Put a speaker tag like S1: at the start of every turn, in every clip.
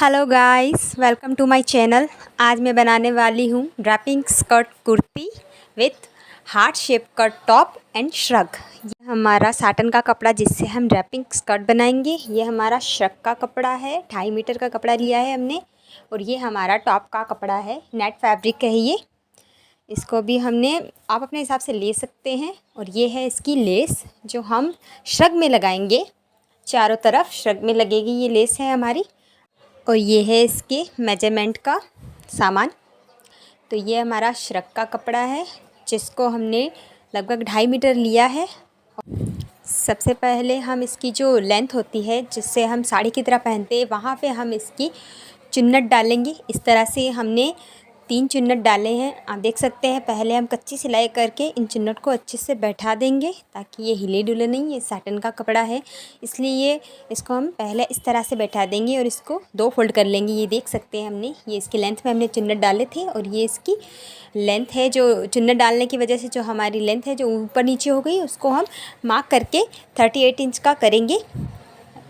S1: Hello guys, welcome to my channel. आज मैं बनाने वाली हूँ draping skirt kurti with heart shape cut top and shrug. ये हमारा साटन का कपड़ा जिससे हम ड्रैपिंग स्कर्ट बनाएंगे। ये हमारा श्रग का कपड़ा है, 2.5 मीटर का कपड़ा लिया है हमने। और ये हमारा टॉप का कपड़ा है, नेट फैब्रिक है ये। इसको भी हमने आप अपने हिसाब से ले सकते हैं। और ये है इसकी लेस जो हम श्रग में लगाएंगे, चारों तरफ श्रग में लगेगी ये लेस है हमारी। और ये है इसके मेजरमेंट का सामान। तो ये हमारा श्रग का कपड़ा है जिसको हमने लगभग 2.5 मीटर लिया है। सबसे पहले हम इसकी जो लेंथ होती है जिससे हम साड़ी की तरह पहनते हैं, वहाँ पे हम इसकी चुन्नट डालेंगे। इस तरह से हमने 3 चुन्नट डाले हैं, आप देख सकते हैं। पहले हम कच्ची सिलाई करके इन चुन्नट को अच्छे से बैठा देंगे ताकि ये हिले डुले नहीं। ये साटन का कपड़ा है इसलिए इसको हम पहले इस तरह से बैठा देंगे और इसको 2 फोल्ड कर लेंगे। ये देख सकते हैं हमने, ये इसकी लेंथ में हमने चुन्नट डाले थे और ये इसकी लेंथ है। जो चुन्नट डालने की वजह से जो हमारी लेंथ है जो ऊपर नीचे हो गई, उसको हम मार्क करके 38 इंच का करेंगे।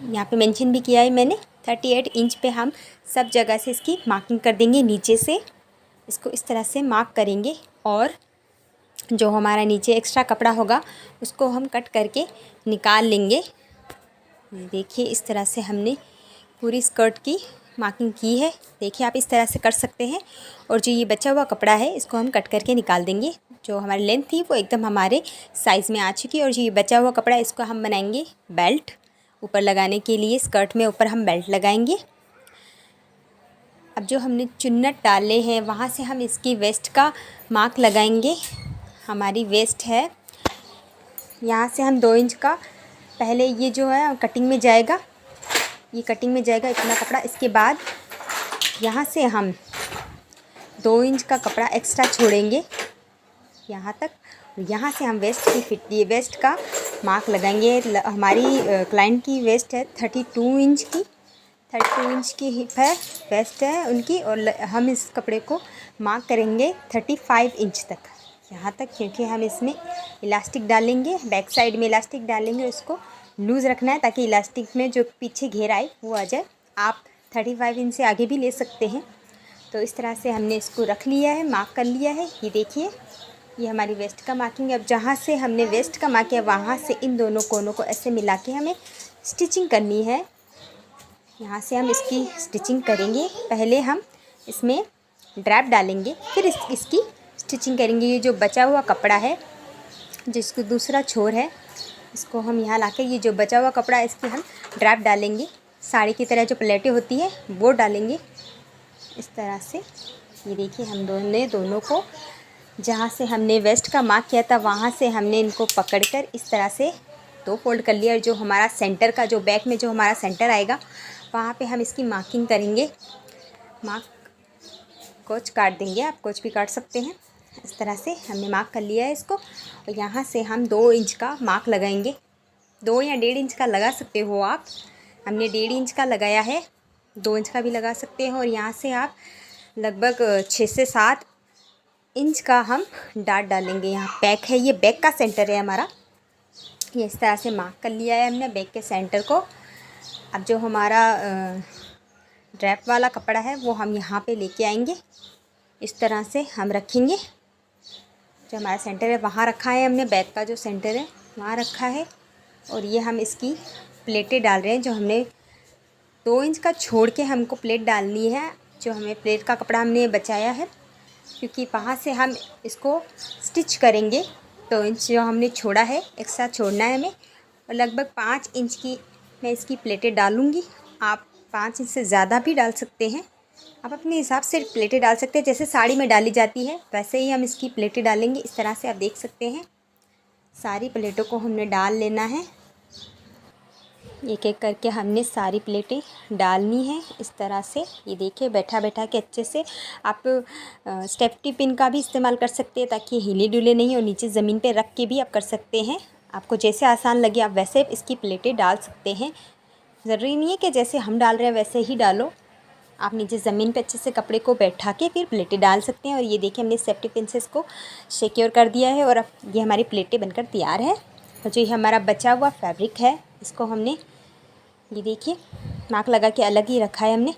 S1: यहाँ पे मेंशन भी किया है मैंने। 38 इंच पे हम सब जगह से इसकी मार्किंग कर देंगे। नीचे से इसको इस तरह से मार्क करेंगे और जो हमारा नीचे एक्स्ट्रा कपड़ा होगा उसको हम कट करके निकाल लेंगे। देखिए इस तरह से हमने पूरी स्कर्ट की मार्किंग की है। देखिए आप इस तरह से कर सकते हैं। और जो ये बचा हुआ कपड़ा है इसको हम कट करके निकाल देंगे। जो हमारी लेंथ थी वो एकदम हमारे साइज़ में आ चुकी है। और जो ये बचा हुआ कपड़ा इसको हम बनाएंगे बेल्ट ऊपर लगाने के लिए। स्कर्ट में ऊपर हम बेल्ट लगाएंगे। अब जो हमने चुन्नट डाले हैं वहाँ से हम इसकी वेस्ट का मार्क लगाएंगे। हमारी वेस्ट है, यहाँ से हम 2 इंच का पहले ये जो है कटिंग में जाएगा, ये कटिंग में जाएगा इतना कपड़ा। इसके बाद यहाँ से हम 2 इंच का कपड़ा एक्स्ट्रा छोड़ेंगे यहाँ तक। यहाँ से हम वेस्ट की फिट ये वेस्ट का मार्क लगाएंगे। हमारी क्लाइंट की वेस्ट है 32 इंच की, 32 इंच की हिप है, वेस्ट है उनकी। और हम इस कपड़े को मार्क करेंगे 35 इंच तक, यहाँ तक, क्योंकि हम इसमें इलास्टिक डालेंगे। बैक साइड में इलास्टिक डालेंगे, उसको लूज़ रखना है ताकि इलास्टिक में जो पीछे घेर आए वो आ जाए। आप 35 इंच से आगे भी ले सकते हैं। तो इस तरह से हमने इसको रख लिया है, मार्क कर लिया है। ये देखिए ये हमारी वेस्ट का मार्किंग है। अब जहाँ से हमने वेस्ट का मार्क किया वहाँ से इन दोनों कोनों को ऐसे मिला के हमें स्टिचिंग करनी है। यहाँ से हम इसकी स्टिचिंग करेंगे। पहले हम इसमें ड्रैप डालेंगे, फिर इसकी स्टिचिंग करेंगे। ये जो बचा हुआ कपड़ा है जिसको दूसरा छोर है, इसको हम यहाँ लाके ये जो बचा हुआ कपड़ा है इसकी हम ड्रैप डालेंगे। साड़ी की तरह जो प्लेटें होती है वो डालेंगे इस तरह से। ये देखिए हम दोनों को जहाँ से हमने वेस्ट का मार्क किया था वहाँ से हमने इनको पकड़कर इस तरह से 2 फोल्ड कर लिया। और जो हमारा सेंटर का जो बैक में जो हमारा सेंटर आएगा वहाँ पे हम इसकी मार्किंग करेंगे। मार्क कोच काट देंगे, आप कोच भी काट सकते हैं। इस तरह से हमने मार्क कर लिया है इसको। और यहाँ से हम 2 इंच का मार्क लगाएंगे। 2 या 1.5 इंच का लगा सकते हो आप। हमने 1.5 इंच का लगाया है, 2 इंच का भी लगा सकते हो। और यहाँ से आप लगभग 6 से 7 इंच का हम डाट डालेंगे। यहाँ बैक है, ये बैक का सेंटर है हमारा। ये इस तरह से मार्क कर लिया है हमने बैक के सेंटर को। अब जो हमारा ड्रैप वाला कपड़ा है वो हम यहाँ पे लेके आएंगे। इस तरह से हम रखेंगे। जो हमारा सेंटर है वहाँ रखा है हमने, बैक का जो सेंटर है वहाँ रखा है। और ये हम इसकी प्लेटें डाल रहे हैं। जो हमने 2 इंच का छोड़ के हमको प्लेट डालनी है। जो हमें प्लेट का कपड़ा हमने बचाया है, क्योंकि वहाँ से हम इसको स्टिच करेंगे। 2 इंच जो हमने छोड़ा है एक्स्ट्रा छोड़ना है हमें। और लगभग 5 इंच की मैं इसकी प्लेटें डालूँगी। आप 5 इंच से ज़्यादा भी डाल सकते हैं, आप अपने हिसाब से प्लेटें डाल सकते हैं। जैसे साड़ी में डाली जाती है वैसे ही हम इसकी प्लेटें डालेंगे। इस तरह से आप देख सकते हैं सारी प्लेटों को हमने डाल लेना है। एक एक करके हमने सारी प्लेटें डालनी है इस तरह से। ये देखिए बैठा बैठा के अच्छे से। आप स्टेफ्टी पिन का भी इस्तेमाल कर सकते हैं ताकि हिले डुले नहीं। और नीचे ज़मीन पे रख के भी आप कर सकते हैं। आपको जैसे आसान लगे आप वैसे इसकी प्लेटें डाल सकते हैं। ज़रूरी नहीं है कि जैसे हम डाल रहे हैं वैसे ही डालो। आप नीचे ज़मीन पे अच्छे से कपड़े को बैठा के फिर प्लेटें डाल सकते हैं। और ये देखिए हमने सेफ्टी पिन से इसको सिक्योर कर दिया है। और अब ये हमारी प्लेटें बनकर तैयार है। और जो ये हमारा बचा हुआ फैब्रिक है इसको हमने ये देखिए मार्क लगा के अलग ही रखा है हमने।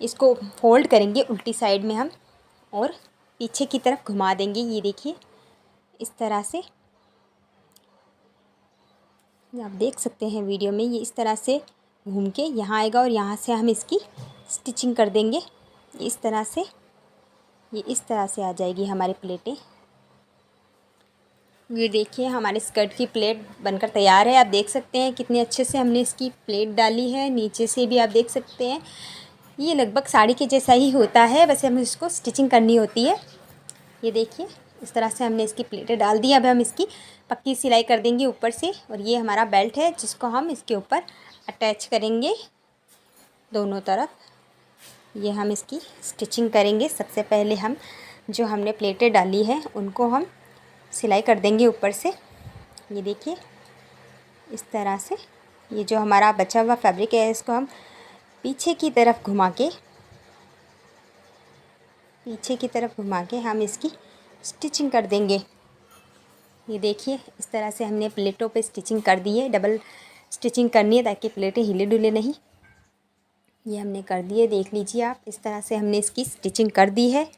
S1: इसको फोल्ड करेंगे उल्टी साइड में हम और पीछे की तरफ घुमा देंगे। ये देखिए इस तरह से आप देख सकते हैं वीडियो में, ये इस तरह से घूम के यहाँ आएगा और यहाँ से हम इसकी स्टिचिंग कर देंगे। इस तरह से ये इस तरह से आ जाएगी हमारी प्लेटें। ये देखिए हमारे स्कर्ट की प्लेट बनकर तैयार है। आप देख सकते हैं कितने अच्छे से हमने इसकी प्लेट डाली है। नीचे से भी आप देख सकते हैं ये लगभग साड़ी के जैसा ही होता है, बस हमें इसको स्टिचिंग करनी होती है। ये देखिए इस तरह से हमने इसकी प्लेटें डाल दी। अब हम इसकी पक्की सिलाई कर देंगे ऊपर से। और ये हमारा बेल्ट है जिसको हम इसके ऊपर अटैच करेंगे दोनों तरफ। ये हम इसकी स्टिचिंग करेंगे। सबसे पहले हम जो हमने प्लेटें डाली हैं उनको हम सिलाई कर देंगे ऊपर से। ये देखिए इस तरह से ये जो हमारा बचा हुआ फैब्रिक है इसको हम पीछे की तरफ घुमा के हम इसकी स्टिचिंग कर देंगे। ये देखिए इस तरह से हमने प्लेटों पे स्टिचिंग कर दी है। डबल स्टिचिंग करनी है ताकि प्लेटें हिले डुले नहीं। ये हमने कर दी है, देख लीजिए आप। इस तरह से हमने इसकी स्टिचिंग कर दी है।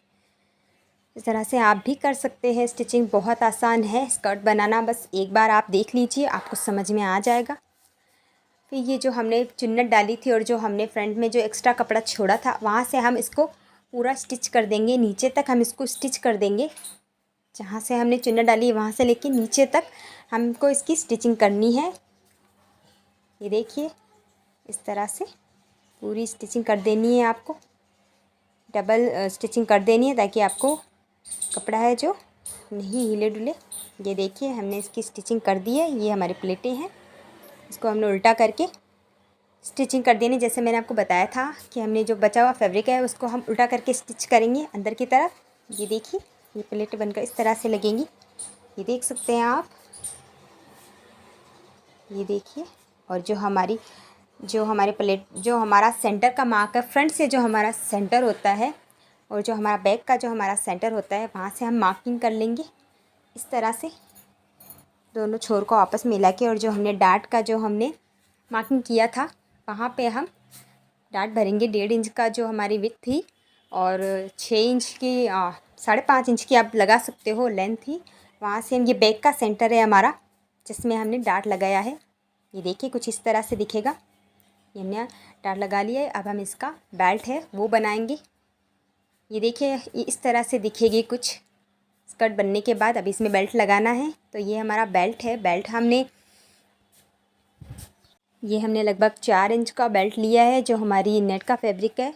S1: इस तरह से आप भी कर सकते हैं स्टिचिंग, बहुत आसान है स्कर्ट बनाना। बस एक बार आप देख लीजिए, आपको समझ में आ जाएगा। फिर ये जो हमने चुन्नट डाली थी और जो हमने फ्रंट में जो एक्स्ट्रा कपड़ा छोड़ा था वहाँ से हम इसको पूरा स्टिच कर देंगे। नीचे तक हम इसको स्टिच कर देंगे। जहाँ से हमने चुन्नट डाली वहाँ से लेके नीचे तक हमको इसकी स्टिचिंग करनी है। ये देखिए इस तरह से पूरी स्टिचिंग कर देनी है आपको। डबल स्टिचिंग कर देनी है ताकि आपको कपड़ा है जो नहीं हिले डुले। ये देखिए हमने इसकी स्टिचिंग कर दी है। ये हमारी प्लेटें हैं, इसको हमने उल्टा करके स्टिचिंग कर देनी। जैसे मैंने आपको बताया था कि हमने जो बचा हुआ फैब्रिक है उसको हम उल्टा करके स्टिच करेंगे अंदर की तरफ। ये देखिए ये प्लेटें बनकर इस तरह से लगेंगी। ये देख सकते हैं आप। ये देखिए और जो हमारी प्लेट जो हमारा सेंटर का मार्क है, फ्रंट से जो हमारा सेंटर होता है और जो हमारा बैक का जो हमारा सेंटर होता है वहाँ से हम मार्किंग कर लेंगे इस तरह से दोनों छोर को आपस में मिला के। और जो हमने डार्ट का जो हमने मार्किंग किया था वहाँ पे हम डार्ट भरेंगे। 1.5 इंच का जो हमारी विड्थ थी और 6 इंच की 5.5 इंच की आप लगा सकते हो लेंथ थी। वहाँ से हम ये बैक का सेंटर है हमारा जिसमें हमने डार्ट लगाया है। ये देखिए कुछ इस तरह से दिखेगा। ये हमने डार्ट लगा लिया है। अब हम इसका बेल्ट है वो बनाएंगे। ये देखिए ये इस तरह से दिखेगी कुछ स्कर्ट बनने के बाद। अब इसमें बेल्ट लगाना है। तो ये हमारा बेल्ट है। बेल्ट हमने लगभग 4 इंच का बेल्ट लिया है। जो हमारी नेट का फैब्रिक है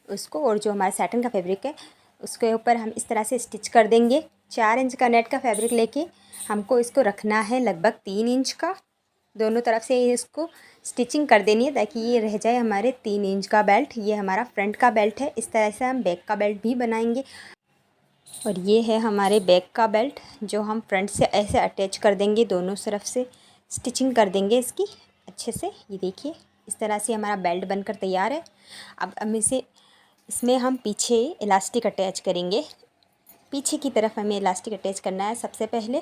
S1: उसको और जो हमारा सैटिन का फैब्रिक है उसके ऊपर हम इस तरह से स्टिच कर देंगे। 4 इंच का नेट का फैब्रिक लेके हमको इसको रखना है लगभग 3 इंच का। दोनों तरफ से इसको स्टिचिंग कर देनी है ताकि ये रह जाए हमारे 3 इंच का बेल्ट। ये हमारा फ्रंट का बेल्ट है। इस तरह से हम बैक का बेल्ट भी बनाएंगे। और ये है हमारे बैक का बेल्ट जो हम फ्रंट से ऐसे अटैच कर देंगे। दोनों तरफ से स्टिचिंग कर देंगे इसकी अच्छे से। ये देखिए इस तरह से हमारा बेल्ट बनकर तैयार है। अब हम इसमें हम पीछे इलास्टिक अटैच करेंगे। पीछे की तरफ हमें इलास्टिक अटैच करना है। सबसे पहले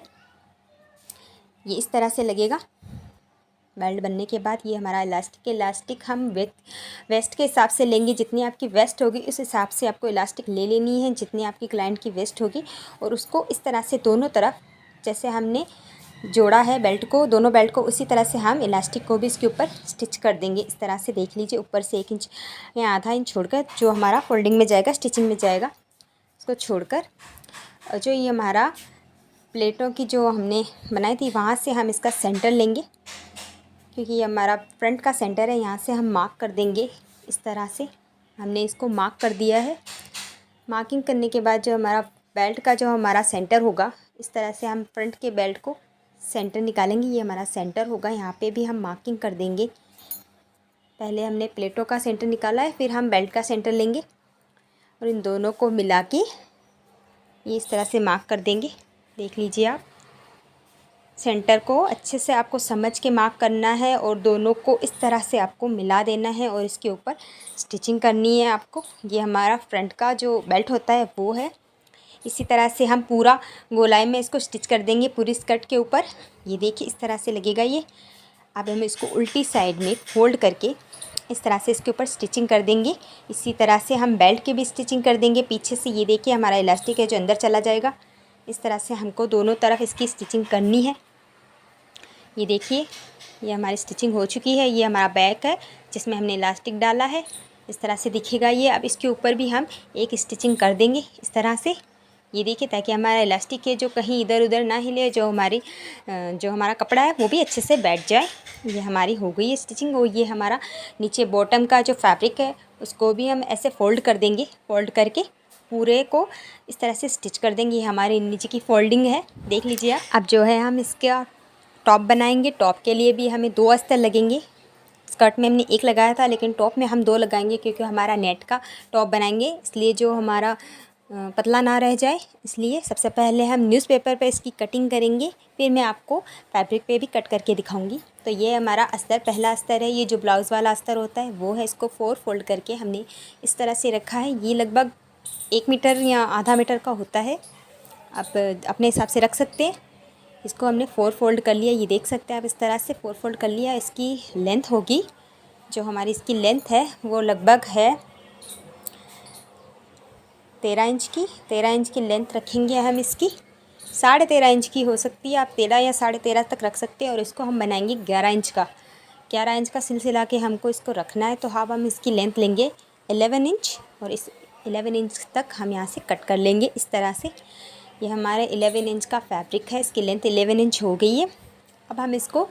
S1: ये इस तरह से लगेगा। बेल्ट बनने के बाद ये हमारा इलास्टिक हम वेस्ट के हिसाब से लेंगे। जितनी आपकी वेस्ट होगी उस हिसाब से आपको इलास्टिक ले लेनी है, जितनी आपकी क्लाइंट की वेस्ट होगी। और उसको इस तरह से दोनों तरफ जैसे हमने जोड़ा है बेल्ट को, दोनों बेल्ट को, उसी तरह से हम इलास्टिक को भी इसके ऊपर स्टिच कर देंगे। इस तरह से देख लीजिए ऊपर से 1 इंच या आधा इंच छोड़कर जो हमारा फोल्डिंग में जाएगा, स्टिचिंग में जाएगा, उसको छोड़कर और जो ये हमारा प्लेटों की जो हमने बनाई थी वहाँ से हम इसका सेंटर लेंगे क्योंकि ये हमारा फ्रंट का सेंटर है। यहाँ से हम मार्क कर देंगे। इस तरह से हमने इसको मार्क कर दिया है। मार्किंग करने के बाद जो हमारा बेल्ट का जो हमारा सेंटर होगा, इस तरह से हम फ्रंट के बेल्ट को सेंटर निकालेंगे। ये हमारा सेंटर होगा। यहाँ पे भी हम मार्किंग कर देंगे। पहले हमने प्लेटों का सेंटर निकाला है, फिर हम बेल्ट का सेंटर लेंगे और इन दोनों को मिला के ये इस तरह से मार्क कर देंगे। देख लीजिए आप, सेंटर को अच्छे से आपको समझ के मार्क करना है और दोनों को इस तरह से आपको मिला देना है और इसके ऊपर स्टिचिंग करनी है आपको। ये हमारा फ्रंट का जो बेल्ट होता है वो है। इसी तरह से हम पूरा गोलाई में इसको स्टिच कर देंगे पूरी स्कर्ट के ऊपर। ये देखिए इस तरह से लगेगा ये। अब हम इसको उल्टी साइड में फोल्ड करके इस तरह से इसके ऊपर स्टिचिंग कर देंगे। इसी तरह से हम बेल्ट की भी स्टिचिंग कर देंगे पीछे से। ये देखिए हमारा इलास्टिक है जो अंदर चला जाएगा। इस तरह से हमको दोनों तरफ इसकी स्टिचिंग करनी है। ये देखिए ये हमारी स्टिचिंग हो चुकी है। ये हमारा बैक है जिसमें हमने इलास्टिक डाला है। इस तरह से दिखेगा ये। अब इसके ऊपर भी हम एक स्टिचिंग कर देंगे इस तरह से। ये देखिए ताकि हमारा इलास्टिक है जो कहीं इधर उधर ना हिले, जो हमारा कपड़ा है वो भी अच्छे से बैठ जाए। ये हमारी हो गई है स्टिचिंग। और ये हमारा नीचे बॉटम का जो फैब्रिक है उसको भी हम ऐसे फ़ोल्ड कर देंगे। फ़ोल्ड करके पूरे को इस तरह से स्टिच कर देंगे। ये हमारी नीचे की फोल्डिंग है, देख लीजिए आप। अब जो है हम इसका टॉप बनाएंगे। टॉप के लिए भी हमें 2 अस्तर लगेंगे। स्कर्ट में हमने 1 लगाया था लेकिन टॉप में हम 2 लगाएंगे क्योंकि हमारा नेट का टॉप बनाएंगे, इसलिए जो हमारा पतला ना रह जाए। इसलिए सबसे पहले हम न्यूज़पेपर पे इसकी कटिंग करेंगे, फिर मैं आपको फैब्रिक पे भी कट करके दिखाऊंगी। तो ये हमारा अस्तर, पहला अस्तर है। ये जो ब्लाउज़ वाला अस्तर होता है वो है। इसको 4 फोल्ड करके हमने इस तरह से रखा है। ये लगभग 1 मीटर या आधा मीटर का होता है, आप अपने हिसाब से रख सकते हैं। इसको हमने 4 फोल्ड कर लिया। ये देख सकते हैं आप, इस तरह से 4 फोल्ड कर लिया। इसकी लेंथ होगी, जो हमारी इसकी लेंथ है वो लगभग है 13 इंच की। 13 इंच की लेंथ रखेंगे हम इसकी। 13.5 इंच की हो सकती है, आप 13 या 13.5 तक रख सकते हैं। और इसको हम बनाएंगे 11 इंच का। 11 इंच का सिलसिला के हमको इसको रखना है। तो हम इसकी लेंथ लेंगे 11 इंच और इस 11 इंच तक हम यहाँ से कट कर लेंगे इस तरह से। ये हमारे 11 इंच का फैब्रिक है, इसकी लेंथ 11 इंच हो गई है। अब हम इसको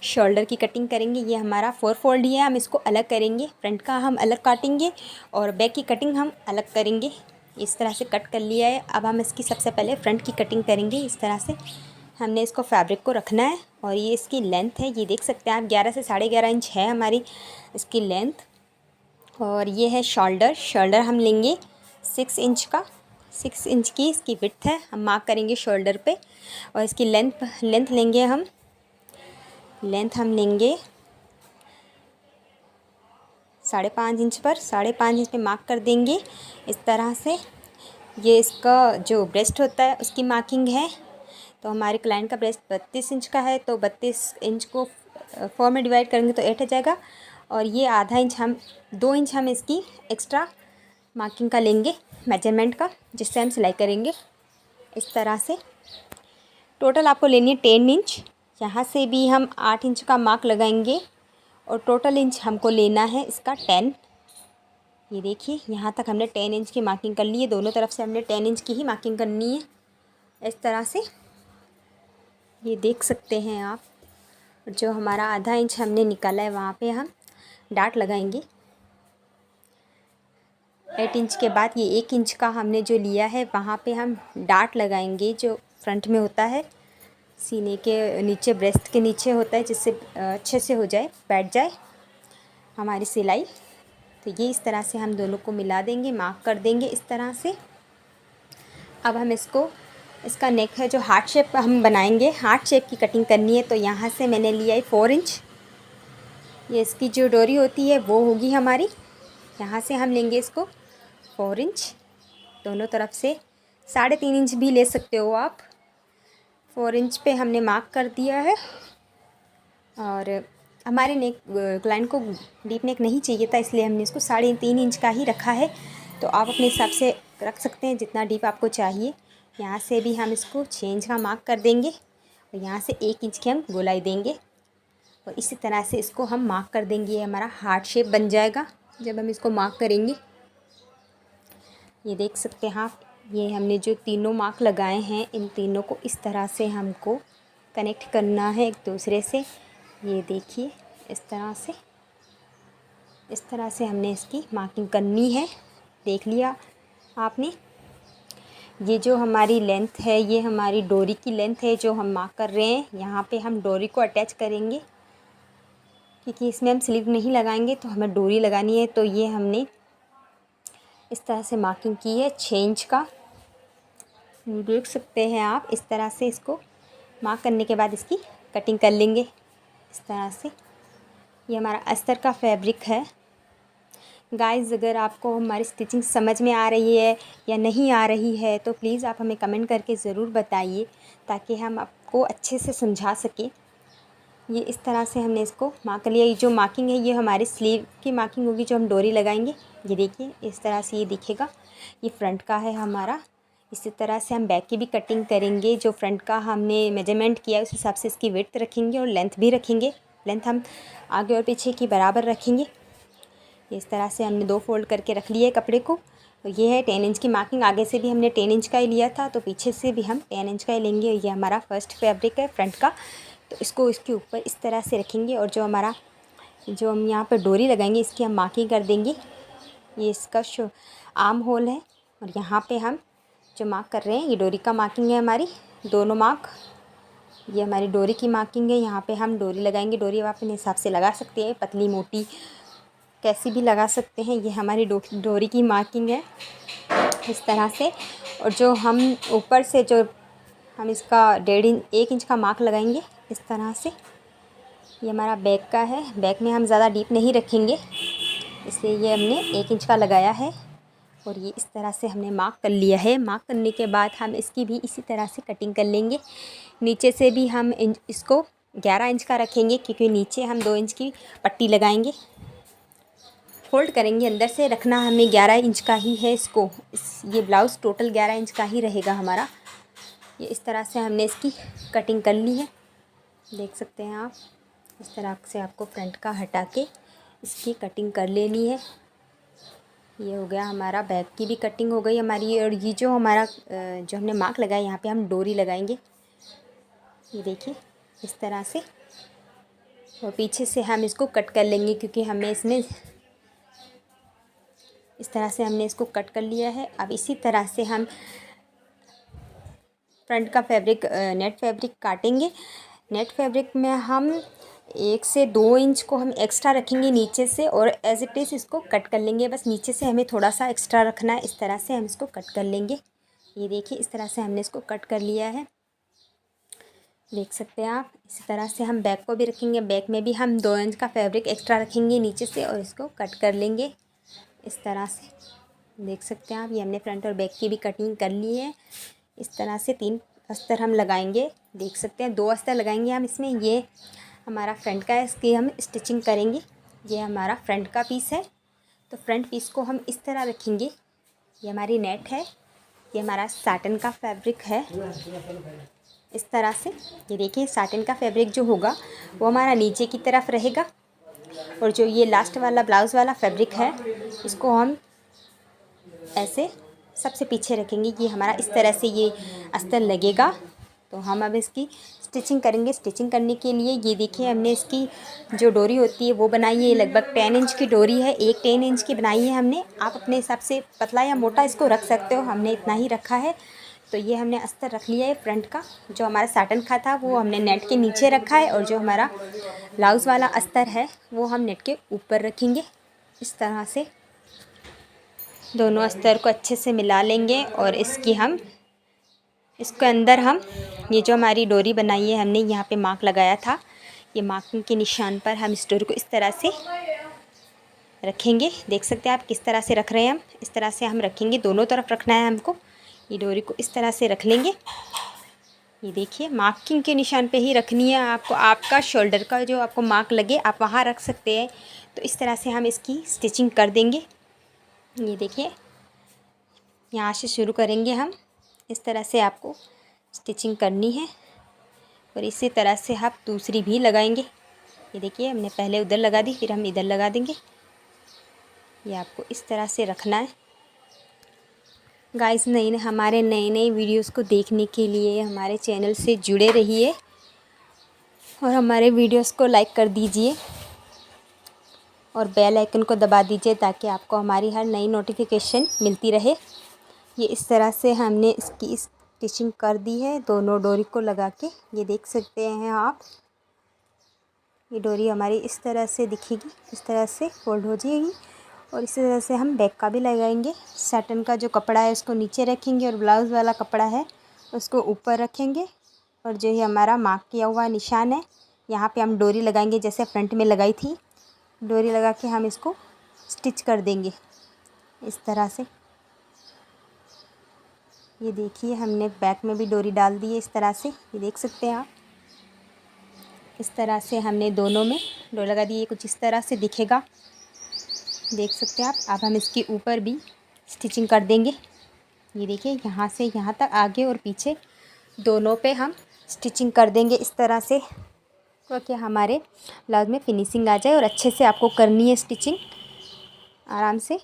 S1: शोल्डर की कटिंग करेंगे। ये हमारा 4 फोल्ड ही है, हम इसको अलग करेंगे। फ्रंट का हम अलग काटेंगे और बैक की कटिंग हम अलग करेंगे। इस तरह से कट कर लिया है। अब हम इसकी सबसे पहले फ्रंट की कटिंग करेंगे। इस तरह से हमने इसको फैब्रिक को रखना है। और ये इसकी लेंथ है, ये देख सकते हैं आप, 11 से 11.5 इंच है हमारी इसकी लेंथ। और ये है शोल्डर। शोल्डर हम लेंगे 6 इंच का। 6 इंच की इसकी विड्थ है, हम मार्क करेंगे शोल्डर पे। और इसकी लेंथ लेंगे हम लेंगे 5.5 इंच पर। 5.5 इंच पे मार्क कर देंगे इस तरह से। ये इसका जो ब्रेस्ट होता है उसकी मार्किंग है। तो हमारे क्लाइंट का ब्रेस्ट 32 इंच का है, तो 32 इंच को 4 में डिवाइड करेंगे तो 8 हो जाएगा। और ये आधा इंच हम 2 इंच हम इसकी एक्स्ट्रा मार्किंग का लेंगे, मेजरमेंट का, जिससे हम सिलाई करेंगे इस तरह से। टोटल आपको लेनी है 10 इंच। यहाँ से भी हम 8 इंच का मार्क लगाएंगे और टोटल इंच हमको लेना है इसका 10। ये देखिए यहाँ तक हमने 10 इंच की मार्किंग कर ली है। दोनों तरफ से हमने 10 इंच की ही मार्किंग करनी है इस तरह से। ये देख सकते हैं आप, जो हमारा आधा इंच हमने निकाला है वहाँ पे हम डाट लगाएंगे। 8 इंच के बाद ये 1 इंच का हमने जो लिया है वहाँ पे हम डाट लगाएंगे, जो फ्रंट में होता है, सीने के नीचे, ब्रेस्ट के नीचे होता है, जिससे अच्छे से हो जाए, बैठ जाए हमारी सिलाई। तो ये इस तरह से हम दोनों को मिला देंगे, मार्क कर देंगे इस तरह से। अब हम इसका नेक है जो हार्ट शेप हम बनाएंगे, हार्ट शेप की कटिंग करनी है। तो यहाँ से मैंने लिया है 4 इंच। ये इसकी जो डोरी होती है वो होगी हमारी, यहाँ से हम लेंगे इसको 4 इंच। दोनों तरफ से 3.5 इंच भी ले सकते हो आप। 4 इंच पे हमने मार्क कर दिया है। और हमारे क्लाइंट को डीप नेक नहीं चाहिए था, इसलिए हमने इसको 3.5 इंच का ही रखा है। तो आप अपने हिसाब से रख सकते हैं जितना डीप आपको चाहिए। यहाँ से भी हम इसको 6 इंच का मार्क कर देंगे और यहाँ से 1 इंच की हम गोलाई देंगे और इसी तरह से इसको हम मार्क कर देंगे। ये हमारा हार्ट शेप बन जाएगा जब हम इसको मार्क करेंगे। ये देख सकते हैं आप, ये हमने जो तीनों मार्क लगाए हैं, इन तीनों को इस तरह से हमको कनेक्ट करना है एक दूसरे से। ये देखिए इस तरह से हमने इसकी मार्किंग करनी है। देख लिया आपने। ये जो हमारी लेंथ है, ये हमारी डोरी की लेंथ है जो हम मार्क कर रहे हैं। यहाँ पे हम डोरी को अटैच करेंगे क्योंकि इसमें हम स्लीव नहीं लगाएंगे, तो हमें डोरी लगानी है। तो ये हमने इस तरह से मार्किंग की है 6 इंच का। ये देख सकते हैं आप, इस तरह से इसको मार्क करने के बाद इसकी कटिंग कर लेंगे इस तरह से। ये हमारा अस्तर का फैब्रिक है। गाइज़, अगर आपको हमारी स्टिचिंग समझ में आ रही है या नहीं आ रही है तो प्लीज़ आप हमें कमेंट करके ज़रूर बताइए, ताकि हम आपको अच्छे से समझा सकें। ये इस तरह से हमने इसको मार्क कर लिया। ये जो मार्किंग है ये हमारी स्लीव की मार्किंग होगी जो हम डोरी लगाएंगे। ये देखिए इस तरह से ये दिखेगा। ये फ्रंट का है हमारा। इसी तरह से हम बैक की भी कटिंग करेंगे। जो फ्रंट का हमने मेजरमेंट किया है उस हिसाब से इसकी विड्थ रखेंगे और लेंथ भी रखेंगे। लेंथ हम आगे और पीछे की बराबर रखेंगे। इस तरह से हमने 2 फोल्ड करके रख लिया है कपड़े को। तो ये है 10 इंच की मार्किंग। आगे से भी हमने 10 इंच का ही लिया था तो पीछे से भी हम 10 इंच का ही लेंगे। ये हमारा फर्स्ट फैब्रिक है फ्रंट का। तो इसको इसके ऊपर इस तरह से रखेंगे और जो हम यहाँ पर डोरी लगाएंगे इसकी हम मार्किंग कर देंगे। ये इसका आर्म होल है और यहाँ पे हम जो मार्क कर रहे हैं ये डोरी का मार्किंग है हमारी। दोनों मार्क ये हमारी डोरी की मार्किंग है। यहाँ पे हम डोरी लगाएंगे। डोरी आप अपने हिसाब से लगा सकते हैं, पतली मोटी कैसी भी लगा सकते हैं। ये हमारी डोरी की मार्किंग है इस तरह से। और जो हम ऊपर से जो हम इसका 1.5 इंच का मार्क लगाएंगे इस तरह से। ये हमारा बैक का है। बैक में हम ज़्यादा डीप नहीं रखेंगे इसलिए ये हमने 1 इंच का लगाया है। और ये इस तरह से हमने मार्क कर लिया है। मार्क करने के बाद हम इसकी भी इसी तरह से कटिंग कर लेंगे। नीचे से भी हम इसको 11 इंच का रखेंगे क्योंकि नीचे हम 2 इंच की पट्टी लगाएंगे। फोल्ड करेंगे अंदर से। रखना हमें 11 इंच का ही है इसको। ये ब्लाउज़ टोटल 11 इंच का ही रहेगा हमारा। ये इस तरह से हमने इसकी कटिंग कर ली है। देख सकते हैं आप। इस तरह से आपको फ्रंट का हटा के इसकी कटिंग कर लेनी है। ये हो गया हमारा। बैक की भी कटिंग हो गई हमारी। और ये जो हमारा जो हमने मार्क लगाया यहाँ पे हम डोरी लगाएंगे। ये देखिए इस तरह से। और पीछे से हम इसको कट कर लेंगे क्योंकि हमें इसमें इस तरह से हमने इसको कट कर लिया है। अब इसी तरह से हम फ्रंट का फैब्रिक नेट फैब्रिक काटेंगे। नेट फैब्रिक में हम 1 से 2 इंच को हम एक्स्ट्रा रखेंगे नीचे से और एज इट इज़ इसको कट कर लेंगे। बस नीचे से हमें थोड़ा सा एक्स्ट्रा रखना है। इस तरह से हम इसको कट कर लेंगे। ये देखिए इस तरह से हमने इसको कट कर लिया है। देख सकते हैं आप। इसी तरह से हम बैक को भी रखेंगे। बैक में भी हम 2 इंच का फैब्रिक एक्स्ट्रा रखेंगे नीचे से और इसको कट कर लेंगे इस तरह से। देख सकते हैं आप। ये हमने फ्रंट और बैक की भी कटिंग कर ली है। इस तरह से 3 अस्तर हम लगाएंगे। देख सकते हैं 2 अस्तर लगाएंगे हम इसमें। ये हमारा फ्रंट का है, इसकी हम स्टिचिंग करेंगे। ये हमारा फ्रंट का पीस है तो फ्रंट पीस को हम इस तरह रखेंगे। ये हमारी नेट है। ये हमारा साटन का फैब्रिक है इस तरह से। ये देखिए साटन का फैब्रिक जो होगा वो हमारा नीचे की तरफ रहेगा। और जो ये लास्ट वाला ब्लाउज़ वाला फैब्रिक है इसको हम ऐसे सबसे पीछे रखेंगे। ये हमारा इस तरह से ये अस्तर लगेगा। तो हम अब इसकी स्टिचिंग करेंगे। स्टिचिंग करने के लिए ये देखिए हमने इसकी जो डोरी होती है वो बनाई है। लगभग 10 इंच की डोरी है। एक 10 इंच की बनाई है हमने। आप अपने हिसाब से पतला या मोटा इसको रख सकते हो। हमने इतना ही रखा है। तो ये हमने अस्तर रख लिया है फ्रंट का। जो हमारा साटन का था वो हमने नेट के नीचे रखा है और जो हमारा ब्लाउज़ वाला अस्तर है वो हम नेट के ऊपर रखेंगे इस तरह से। दोनों अस्तर को अच्छे से मिला लेंगे और इसके अंदर हम ये जो हमारी डोरी बनाई है हमने यहाँ पे मार्क लगाया था। ये मार्किंग के निशान पर हम इस डोरी को इस तरह से रखेंगे। देख सकते हैं आप किस तरह से रख रहे हैं हम। इस तरह से हम रखेंगे। दोनों तरफ रखना है हमको। ये डोरी को इस तरह से रख लेंगे। ये देखिए मार्किंग के निशान पे ही रखनी है आपको। आपका शोल्डर का जो आपको मार्क लगे आप वहाँ रख सकते हैं। तो इस तरह से हम इसकी स्टिचिंग कर देंगे। ये देखिए यहाँ से शुरू करेंगे हम। इस तरह से आपको स्टिचिंग करनी है और इसी तरह से आप दूसरी भी लगाएंगे। ये देखिए हमने पहले उधर लगा दी फिर हम इधर लगा देंगे। ये आपको इस तरह से रखना है। गाइस हमारे नए वीडियोस को देखने के लिए हमारे चैनल से जुड़े रहिए और हमारे वीडियोस को लाइक कर दीजिए और बेल आइकन को दबा दीजिए ताकि आपको हमारी हर नई नोटिफिकेशन मिलती रहे। ये इस तरह से हमने इसकी स्टिचिंग कर दी है दोनों डोरी को लगा के। ये देख सकते हैं आप। ये डोरी हमारी इस तरह से दिखेगी। इस तरह से फोल्ड हो जाएगी और इसी तरह से हम बैक का भी लगाएंगे। साटन का जो कपड़ा है उसको नीचे रखेंगे और ब्लाउज़ वाला कपड़ा है उसको ऊपर रखेंगे। और जो ये हमारा मार्क किया हुआ निशान है यहाँ पे हम डोरी लगाएंगे जैसे फ्रंट में लगाई थी। डोरी लगा के हम इसको स्टिच कर देंगे इस तरह से। ये देखिए हमने बैक में भी डोरी डाल दी है इस तरह से। ये देख सकते हैं आप। इस तरह से हमने दोनों में डोर लगा दी। ये कुछ इस तरह से दिखेगा, देख सकते हैं आप। अब हम इसके ऊपर भी स्टिचिंग कर देंगे। ये देखिए, यहाँ से यहाँ तक आगे और पीछे दोनों पे हम स्टिचिंग कर देंगे इस तरह से, क्योंकि हमारे ब्लाउज में फिनिशिंग आ जाए। और अच्छे से आपको करनी है स्टिचिंग आराम से।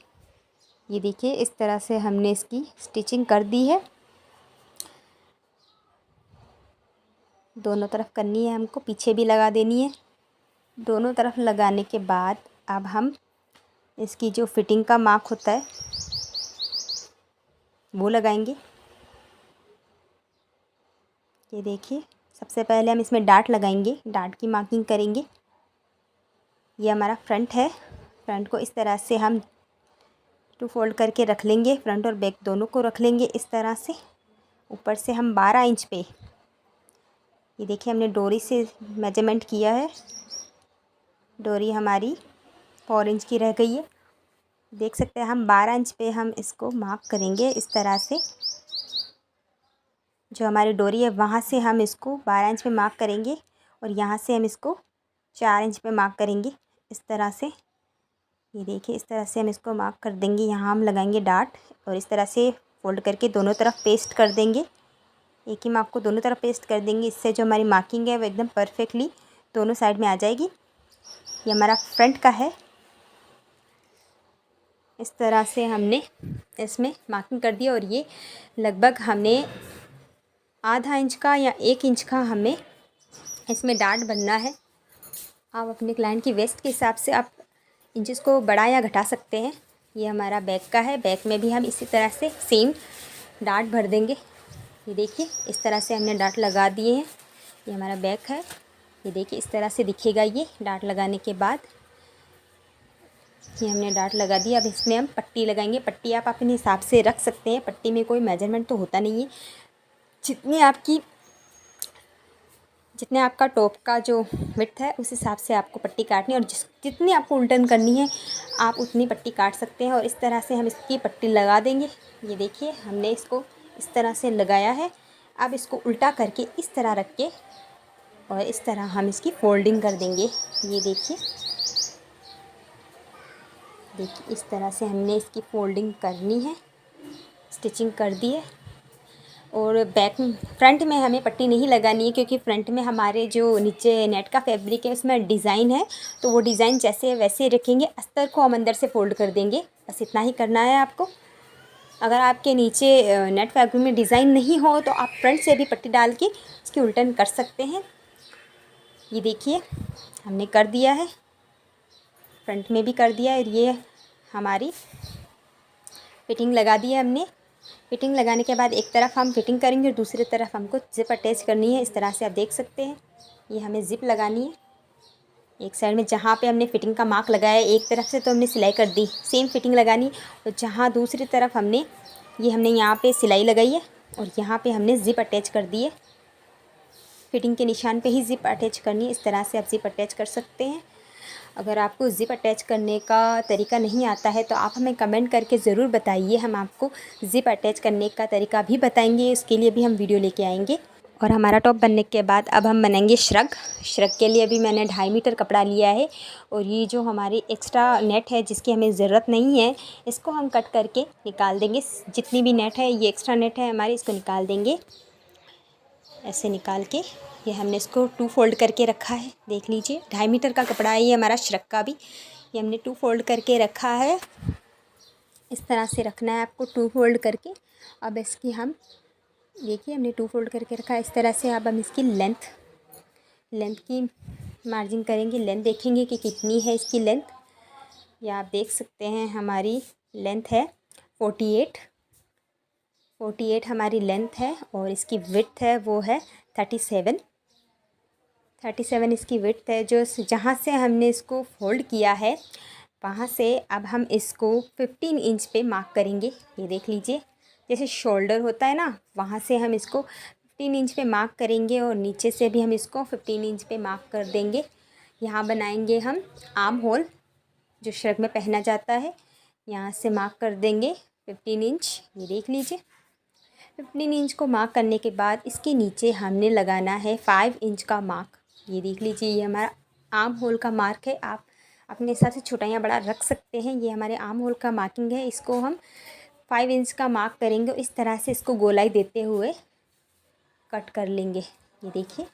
S1: ये देखिए, इस तरह से हमने इसकी स्टिचिंग कर दी है। दोनों तरफ करनी है हमको, पीछे भी लगा देनी है। दोनों तरफ लगाने के बाद अब हम इसकी जो फिटिंग का मार्क होता है वो लगाएंगे। ये देखिए, सबसे पहले हम इसमें डार्ट लगाएंगे, डार्ट की मार्किंग करेंगे। ये हमारा फ्रंट है। फ्रंट को इस तरह से हम 2 फोल्ड करके रख लेंगे। फ्रंट और बैक दोनों को रख लेंगे इस तरह से। ऊपर से हम 12 इंच पे, ये देखिए हमने डोरी से मेजरमेंट किया है। डोरी हमारी 4 इंच की रह गई है। देख सकते हैं, हम 12 इंच पे हम इसको मार्क करेंगे इस तरह से। जो हमारी डोरी है वहाँ से हम इसको 12 इंच पे मार्क करेंगे, और यहाँ से हम इसको 4 इंच पे मार्क करेंगे इस तरह से। ये देखिए, इस तरह से हम इसको मार्क कर देंगे। यहाँ हम लगाएंगे डार्ट, और इस तरह से फोल्ड करके दोनों तरफ पेस्ट कर देंगे। एक ही मार्क को दोनों तरफ पेस्ट कर देंगे। इससे जो हमारी मार्किंग है वो एकदम परफेक्टली दोनों साइड में आ जाएगी। ये हमारा फ्रंट का है। इस तरह से हमने इसमें मार्किंग कर दी, और ये लगभग हमने आधा इंच का या 1 इंच का हमें इसमें डार्ट बनना है। आप अपने क्लाइंट की वेस्ट के हिसाब से आप इंचेस को बढ़ा या घटा सकते हैं। ये हमारा बैक का है। बैक में भी हम इसी तरह से सेम डार्ट भर देंगे। ये देखिए, इस तरह से हमने डार्ट लगा दिए हैं। ये हमारा बैक है। ये देखिए, इस तरह से दिखेगा ये डार्ट लगाने के बाद। ये हमने डार्ट लगा दिया। अब इसमें हम पट्टी लगाएंगे। पट्टी आप अपने हिसाब से रख सकते हैं। पट्टी में कोई मेजरमेंट तो होता नहीं है। जितने आपका टॉप का जो विड्थ है उस हिसाब से आपको पट्टी काटनी है, और जितनी आपको उल्टन करनी है आप उतनी पट्टी काट सकते हैं। और इस तरह से हम इसकी पट्टी लगा देंगे। ये देखिए, हमने इसको इस तरह से लगाया है। अब इसको उल्टा करके इस तरह रख के और इस तरह हम इसकी फोल्डिंग कर देंगे। ये देखिए, इस तरह से हमने इसकी फोल्डिंग करनी है। स्टिचिंग कर दी है। और फ्रंट में हमें पट्टी नहीं लगानी है, क्योंकि फ्रंट में हमारे जो नीचे नेट का फैब्रिक है उसमें डिज़ाइन है, तो वो डिज़ाइन जैसे वैसे रखेंगे। अस्तर को हम अंदर से फोल्ड कर देंगे। बस इतना ही करना है आपको। अगर आपके नीचे नेट फैब्रिक में डिज़ाइन नहीं हो तो आप फ्रंट से भी पट्टी डाल के उसकी उल्टन कर सकते हैं। ये देखिए, हमने कर दिया है। फ्रंट में भी कर दिया है। ये हमारी फिटिंग लगा दी है हमने। फिटिंग लगाने के बाद एक तरफ हम फिटिंग करेंगे और दूसरी तरफ हमको ज़िप अटैच करनी है। इस तरह से आप देख सकते हैं, ये हमें ज़िप लगानी है। एक साइड में जहाँ पे हमने फिटिंग का मार्क लगाया है, एक तरफ से तो हमने सिलाई कर दी, सेम फिटिंग लगानी। और जहाँ दूसरी तरफ हमने यहाँ पे सिलाई लगाई है, और यहाँ पे हमने ज़िप अटैच कर दी है। फिटिंग के निशान पे ही ज़िप अटैच करनी है। इस तरह से आप ज़िप अटैच कर सकते हैं। अगर आपको ज़िप अटैच करने का तरीका नहीं आता है तो आप हमें कमेंट करके ज़रूर बताइए। हम आपको ज़िप अटैच करने का तरीका भी बताएंगे। इसके लिए भी हम वीडियो लेके आएंगे। और हमारा टॉप बनने के बाद अब हम बनाएंगे श्रग। श्रग के लिए अभी मैंने 2.5 मीटर कपड़ा लिया है, और ये जो हमारी एक्स्ट्रा नेट है जिसकी हमें ज़रूरत नहीं है, इसको हम कट करके निकाल देंगे। जितनी भी नेट है, ये एक्स्ट्रा नेट है हमारी, इसको निकाल देंगे। ऐसे निकाल के ये हमने इसको 2 फोल्ड करके रखा है। देख लीजिए, 2.5 मीटर का कपड़ा है ये हमारा श्रग का भी। ये हमने 2 फोल्ड करके रखा है। इस तरह से रखना है आपको 2 फोल्ड करके। अब इसकी हम देखिए, हमने 2 फोल्ड करके रखा है इस तरह से। अब हम इसकी लेंथ की मार्जिन करेंगे। लेंथ देखेंगे कि कितनी है इसकी लेंथ। ये आप देख सकते हैं, हमारी लेंथ है 48 हमारी लेंथ है, और इसकी विड्थ है वो है 37 इसकी विड्थ है। जो जहाँ से हमने इसको फोल्ड किया है वहाँ से अब हम इसको 15 इंच पे मार्क करेंगे। ये देख लीजिए, जैसे शोल्डर होता है ना, वहाँ से हम इसको 15 इंच पे मार्क करेंगे, और नीचे से भी हम इसको 15 इंच पे मार्क कर देंगे। यहाँ बनाएंगे हम आर्म होल, जो शर्ट में पहना जाता है। यहाँ से मार्क कर देंगे 15 इंच। ये देख लीजिए, 15 इंच को मार्क करने के बाद इसके नीचे हमने लगाना है 5 इंच का मार्क। ये देख लीजिए, ये हमारा आर्म होल का मार्क है। आप अपने हिसाब से छोटा या बड़ा रख सकते हैं। ये हमारे आर्म होल का मार्किंग है। इसको हम 5 इंच का मार्क करेंगे और इस तरह से इसको गोलाई देते हुए कट कर लेंगे। ये देखिए,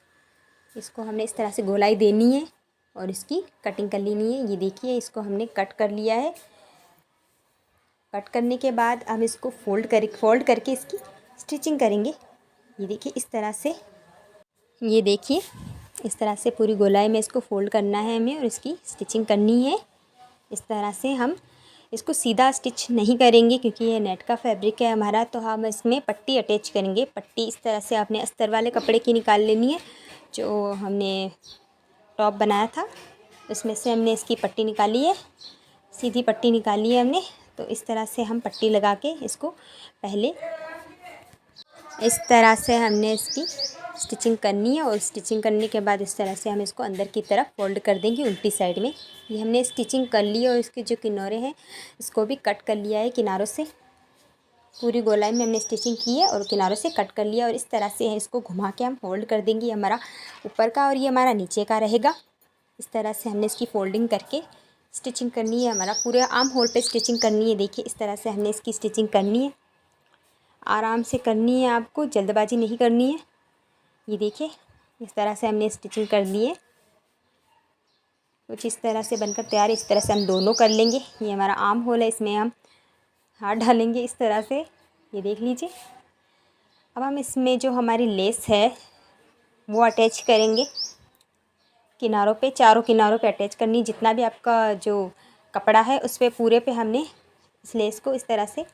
S1: इसको हमने इस तरह से गोलाई देनी है और इसकी कटिंग कर लेनी है। ये देखिए, इसको हमने कट कर लिया है। कट करने के बाद हम इसको फोल्ड करके इसकी स्टिचिंग करेंगे। ये देखिए, इस तरह से, ये देखिए, इस तरह से पूरी गोलाई में इसको फोल्ड करना है हमें और इसकी स्टिचिंग करनी है। इस तरह से हम इसको सीधा स्टिच नहीं करेंगे क्योंकि ये नेट का फैब्रिक है हमारा, तो हम इसमें पट्टी अटैच करेंगे। पट्टी इस तरह से आपने अस्तर वाले कपड़े की निकाल लेनी है। जो हमने टॉप बनाया था उसमें से हमने इसकी पट्टी निकाली है, सीधी पट्टी निकाली है हमने। तो इस तरह से हम पट्टी लगा के इसको पहले इस तरह से हमने इसकी स्टिचिंग करनी है और स्टिचिंग करने के बाद इस तरह से हम इसको अंदर की तरफ फोल्ड कर देंगे उल्टी साइड में। ये हमने स्टिचिंग कर ली और इसके जो किनारे हैं इसको भी कट कर लिया है किनारों से। पूरी गोलाई में हमने स्टिचिंग की है और किनारों से कट कर लिया और इस तरह से इसको घुमा के हम फोल्ड कर देंगे। ये हमारा ऊपर का और ये हमारा नीचे का रहेगा। इस तरह से हमने इसकी फोल्डिंग करके स्टिचिंग करनी है। हमारा पूरे आर्म होल पे स्टिचिंग करनी है। देखिए, इस तरह से हमने इसकी स्टिचिंग करनी है। आराम से करनी है, आपको जल्दबाजी नहीं करनी है। ये देखिए, इस तरह से हमने स्टिचिंग कर ली है। कुछ इस तरह से बनकर तैयार है। इस तरह से हम दोनों कर लेंगे। ये हमारा आर्म होल है, इसमें हम हाथ डालेंगे इस तरह से। ये देख लीजिए। अब हम इसमें जो हमारी लेस है वो अटैच करेंगे किनारों पे, चारों किनारों पे अटैच करनी। जितना भी आपका जो कपड़ा है उस पर पूरे पे हमने इस लेस को इस तरह से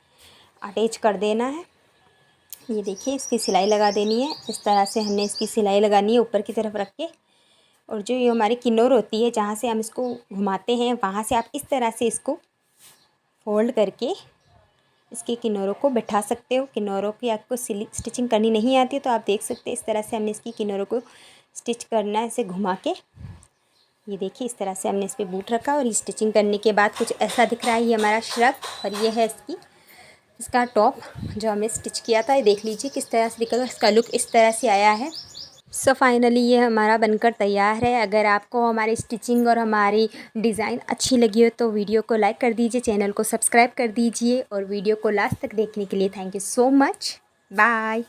S1: अटैच कर देना है। ये देखिए, इसकी सिलाई लगा देनी है। इस तरह से हमने इसकी सिलाई लगानी है ऊपर की तरफ रख के। और जो ये हमारी किन्नौर होती है जहाँ से हम इसको घुमाते हैं वहाँ से आप इस तरह से इसको फोल्ड करके इसके किन्नौरों को बिठा सकते हो। किन्नौरों की आपको स्टिचिंग करनी नहीं आती है तो आप देख सकते हैं इस तरह से हमने इसकी किन्नौरों को स्टिच करना है, ऐसे घुमा के। ये देखिए, इस तरह से हमने इस पर बूट रखा और ये स्टिचिंग करने के बाद कुछ ऐसा दिख रहा है। ये हमारा श्रग और ये है इसका टॉप जो हमने स्टिच किया था। ये देख लीजिए किस तरह से दिखा, इसका लुक इस तरह से आया है। सो फाइनली ये हमारा बनकर तैयार है। अगर आपको हमारी स्टिचिंग और हमारी डिज़ाइन अच्छी लगी हो तो वीडियो को लाइक कर दीजिए, चैनल को सब्सक्राइब कर दीजिए और वीडियो को लास्ट तक देखने के लिए thank you so much. Bye.